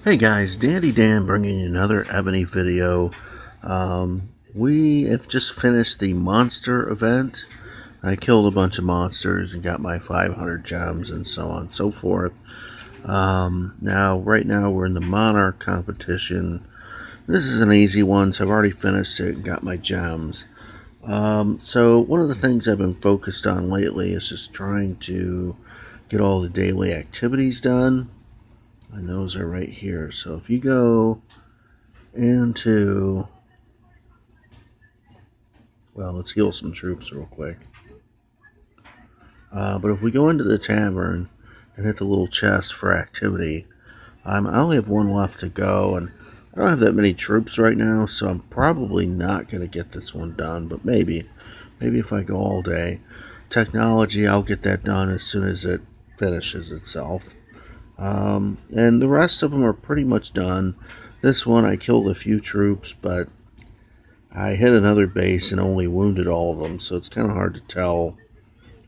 Hey guys, Dandy Dan bringing you another Evony video. We have just finished the monster event. I killed a bunch of monsters and got my 500 gems and so on and so forth. Right now we're in the Monarch competition. This is an easy one, so I've already finished it and got my gems. So one of the things I've been focused on lately is just trying to get all the daily activities done. And those are right here. So if you go into, well, let's heal some troops real quick. But if we go into the tavern and hit the little chest for activity, I only have one left to go, and I don't have that many troops right now, so I'm probably not going to get this one done, but maybe if I go all day. Technology, I'll get that done as soon as it finishes itself. And the rest of them are pretty much done. This one I killed a few troops, but I hit another base and only wounded all of them, so it's kind of hard to tell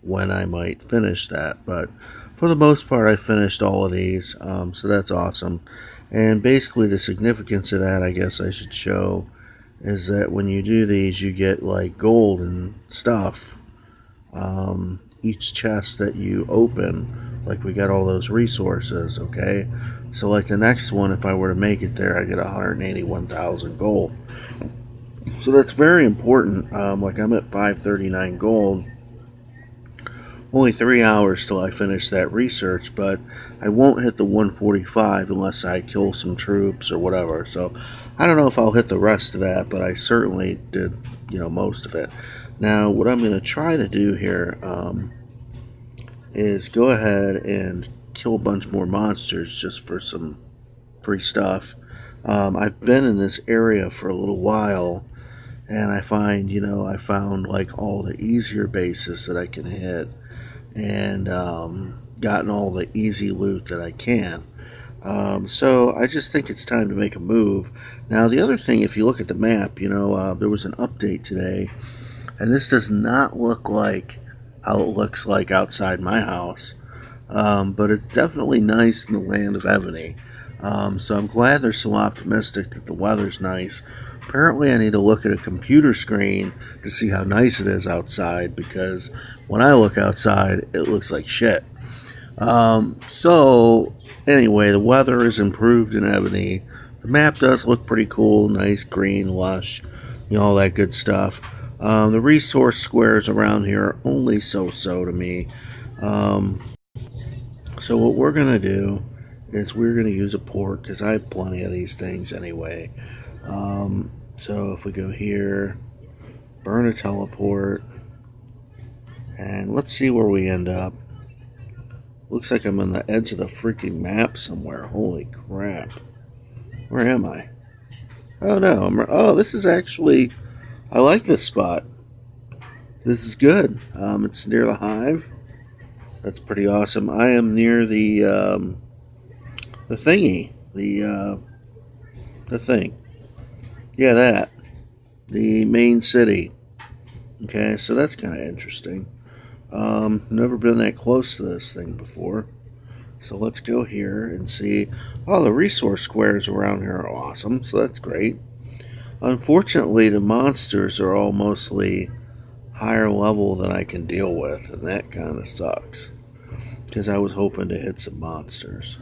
when I might finish that. But for the most part, I finished all of these, so that's awesome. And basically the significance of that, I guess I should show, is that when you do these, you get like gold and stuff. Each chest that you open, like we got all those resources, okay? So like the next one, if I were to make it there, I get 181,000 gold. So that's very important. Like I'm at 539 gold. Only 3 hours till I finish that research, but I won't hit the 145 unless I kill some troops or whatever. So I don't know if I'll hit the rest of that, but I certainly did, most of it. Now, what I'm going to try to do here is go ahead and kill a bunch more monsters just for some free stuff. I've been in this area for a little while, and I find, I found like all the easier bases that I can hit, and gotten all the easy loot that I can. So I just think it's time to make a move. Now, the other thing, if you look at the map, there was an update today, and this does not look like how it looks like outside my house. But it's definitely nice in the land of Evony. So I'm glad they're so optimistic that the weather's nice. Apparently I need to look at a computer screen to see how nice it is outside, because when I look outside, it looks like shit. So anyway, the weather is improved in Evony. The map does look pretty cool, nice, green, lush, all that good stuff. The resource squares around here are only so-so to me. So what we're going to do is we're going to use a port, because I have plenty of these things anyway. So if we go here, burn a teleport, and let's see where we end up. Looks like I'm on the edge of the freaking map somewhere. Holy crap. Where am I? Oh no, this is actually, I like this spot. This is good. It's near the hive. That's pretty awesome. I am near the thingy. The thing. Yeah, that. The main city. Okay, so that's kind of interesting. Never been that close to this thing before. So let's go here and see. Oh, the resource squares around here are awesome, so that's great. Unfortunately, the monsters are all mostly higher level than I can deal with, and that kind of sucks, because I was hoping to hit some monsters.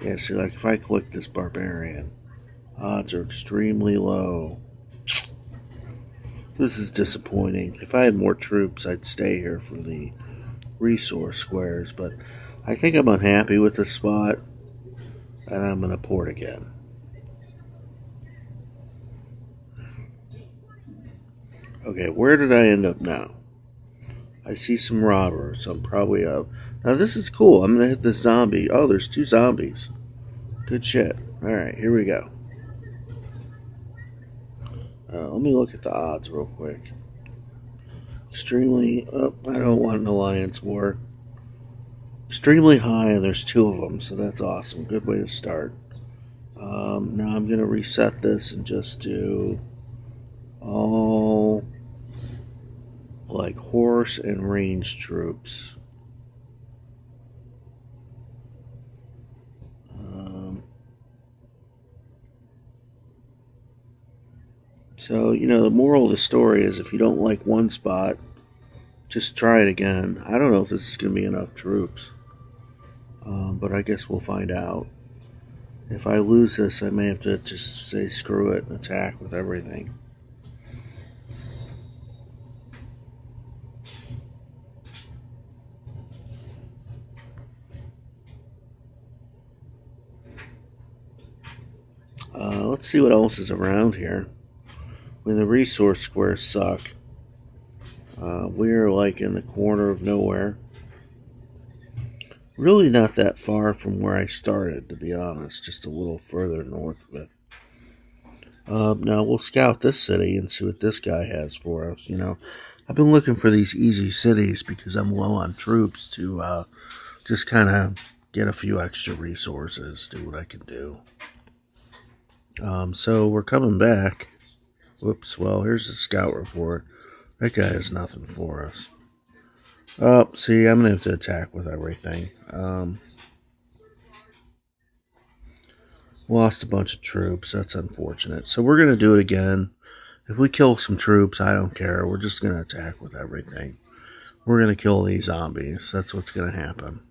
Yeah, see, like if I click this barbarian, odds are extremely low. This is disappointing. If I had more troops, I'd stay here for the resource squares, but I think I'm unhappy with this spot, and I'm going to port again. Okay, where did I end up now? I see some robbers. I'm probably out. Now this is cool. I'm going to hit this zombie. Oh, there's 2 zombies. Good shit. Alright, here we go. Let me look at the odds real quick. Extremely, I don't want an alliance war. Extremely high, and there's 2 of them, so that's awesome. Good way to start. Now I'm going to reset this and just do all like horse and range troops. So, the moral of the story is if you don't like one spot, just try it again. I don't know if this is going to be enough troops, but I guess we'll find out. If I lose this, I may have to just say screw it and attack with everything. Let's see what else is around here. I mean, the resource squares suck. We're like in the corner of nowhere. Really not that far from where I started, to be honest. Just a little further north of it. Now we'll scout this city and see what this guy has for us. I've been looking for these easy cities because I'm low on troops to just kind of get a few extra resources, do what I can do. So we're coming back. Whoops, well, here's the scout report. That guy has nothing for us. Oh, see, I'm going to have to attack with everything. Lost a bunch of troops. That's unfortunate. So we're going to do it again. If we kill some troops, I don't care. We're just going to attack with everything. We're going to kill these zombies. That's what's going to happen.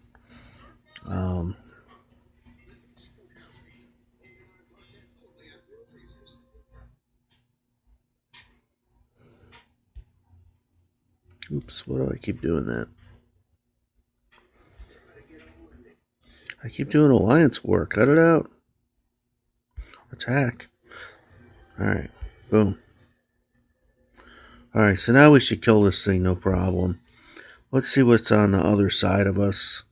Oops, why do I keep doing that? I keep doing alliance war. Cut it out. Attack. Alright, boom. Alright, so now we should kill this thing, no problem. Let's see what's on the other side of us.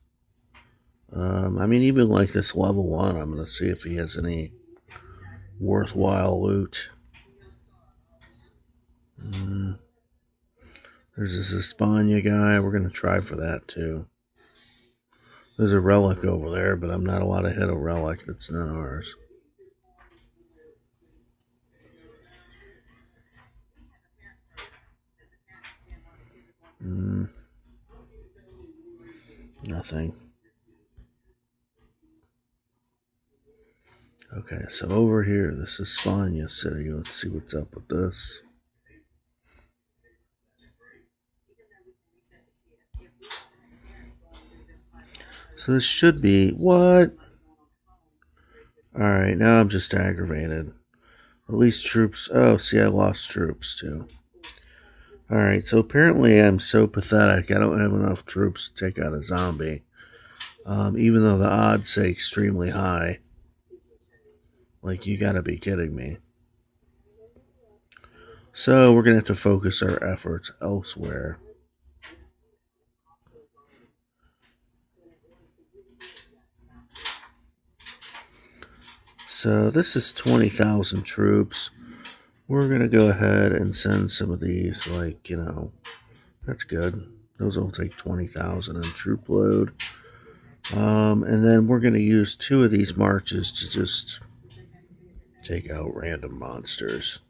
Even like this level 1, I'm going to see if he has any worthwhile loot. There's this Espana guy. We're going to try for that, too. There's a relic over there, but I'm not allowed to hit a relic that's not ours. Nothing. Okay, so over here, this is Espana City. Let's see what's up with this. So this should be... What? Alright, now I'm just aggravated. At least troops... Oh, see, I lost troops, too. Alright, so apparently I'm so pathetic, I don't have enough troops to take out a zombie. Even though the odds say extremely high. Like, you gotta be kidding me. So, we're gonna have to focus our efforts elsewhere. So, this is 20,000 troops. We're gonna go ahead and send some of these, that's good. Those will take 20,000 in troop load. And then we're gonna use 2 of these marches to just take out random monsters.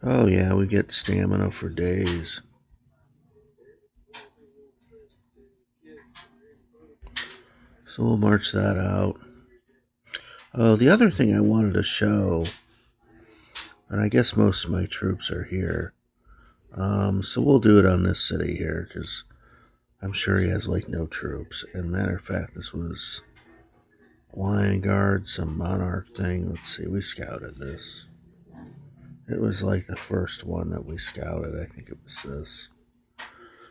Oh yeah, we get stamina for days. So we'll march that out. Oh, the other thing I wanted to show, and I guess most of my troops are here. So we'll do it on this city here, because I'm sure he has no troops. And matter of fact, this was Lion Guard, some monarch thing. Let's see, we scouted this. It was the first one that we scouted. I think it was this.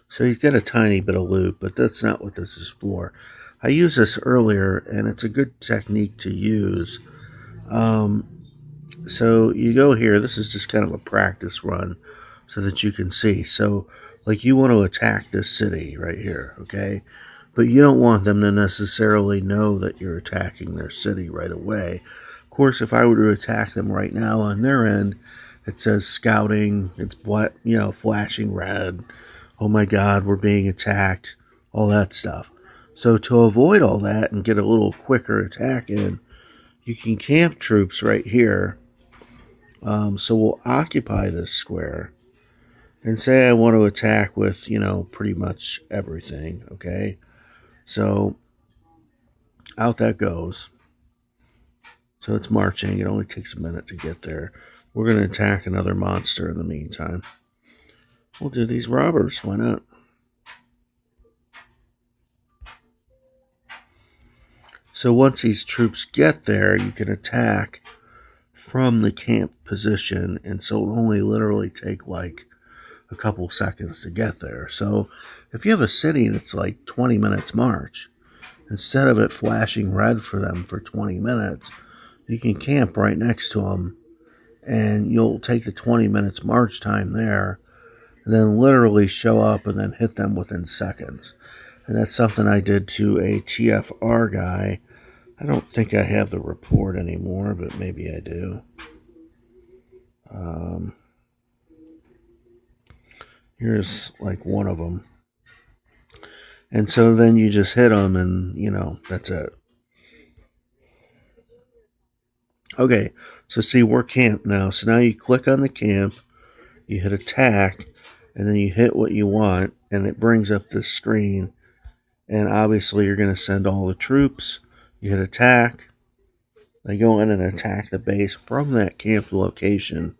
So he's got a tiny bit of loot, but that's not what this is for. I used this earlier, and it's a good technique to use. So you go here. This is just kind of a practice run so that you can see. So, you want to attack this city right here, okay? But you don't want them to necessarily know that you're attacking their city right away. Of course, if I were to attack them right now on their end, it says scouting, it's flashing red. Oh my God, we're being attacked, all that stuff. So to avoid all that and get a little quicker attack in, you can camp troops right here. So we'll occupy this square and say I want to attack with, pretty much everything, okay? So out that goes. So it's marching. It only takes a minute to get there. We're going to attack another monster in the meantime. We'll do these robbers. Why not? So once these troops get there, you can attack from the camp position, and so it'll only literally take like a couple seconds to get there. So if you have a city that's like 20 minutes march, instead of it flashing red for them for 20 minutes, you can camp right next to them, and you'll take the 20 minutes march time there, and then literally show up and then hit them within seconds. And that's something I did to a TFR guy. I don't think I have the report anymore, but maybe I do. Here's like one of them. And so then you just hit them and, that's it. Okay, so see, we're camped now. So now you click on the camp, you hit attack, and then you hit what you want, and it brings up this screen. And obviously you're going to send all the troops. You hit attack. They go in and attack the base from that camp location.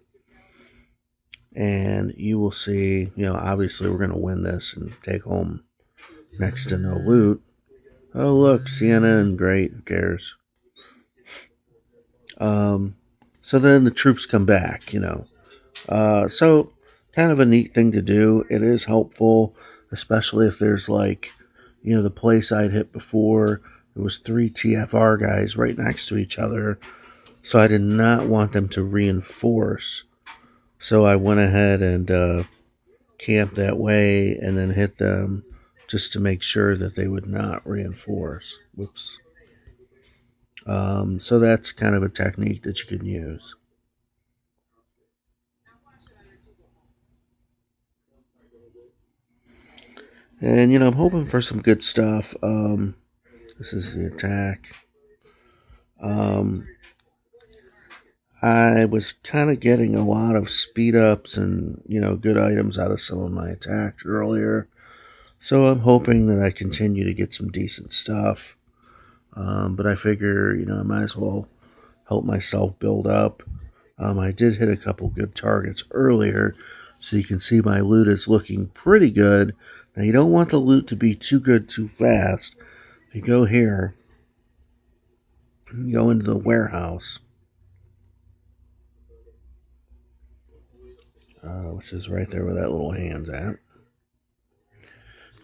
And you will see, obviously we're going to win this and take home next to no loot. Oh, look, CNN, great, who cares? So then the troops come back, So kind of a neat thing to do. It is helpful, especially if there's like, the place I'd hit before. There was 3 TFR guys right next to each other. So I did not want them to reinforce. So I went ahead and camped that way and then hit them just to make sure that they would not reinforce. Whoops. So that's kind of a technique that you can use. And, I'm hoping for some good stuff. This is the attack. I was kind of getting a lot of speed ups and, good items out of some of my attacks earlier. So I'm hoping that I continue to get some decent stuff. But I figure, I might as well help myself build up. I did hit a couple good targets earlier, so you can see my loot is looking pretty good. Now, you don't want the loot to be too good too fast. If you go here, you go into the warehouse, which is right there where that little hand's at.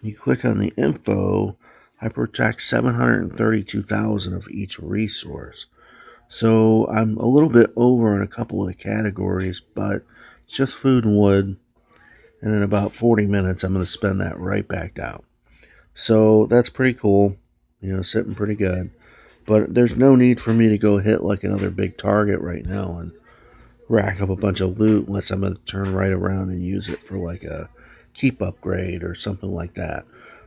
You click on the info. I protect 732,000 of each resource. So I'm a little bit over in a couple of the categories, but it's just food and wood. And in about 40 minutes, I'm going to spend that right back down. So that's pretty cool. Sitting pretty good. But there's no need for me to go hit like another big target right now and rack up a bunch of loot unless I'm going to turn right around and use it for like a keep upgrade or something like that.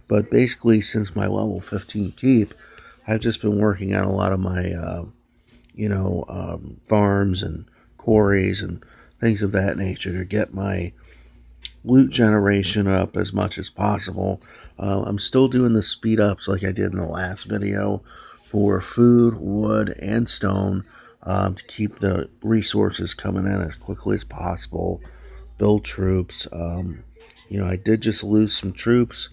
But basically, since my level 15 keep, I've just been working on a lot of my, farms and quarries and things of that nature to get my loot generation up as much as possible. I'm still doing the speed ups like I did in the last video for food, wood, and stone to keep the resources coming in as quickly as possible. Build troops. I did just lose some troops,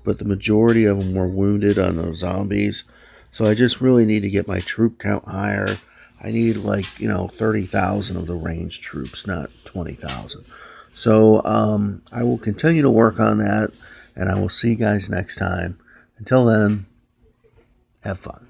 but the majority of them were wounded on those zombies. So I just really need to get my troop count higher. I need 30,000 of the ranged troops, not 20,000. So I will continue to work on that, and I will see you guys next time. Until then, have fun.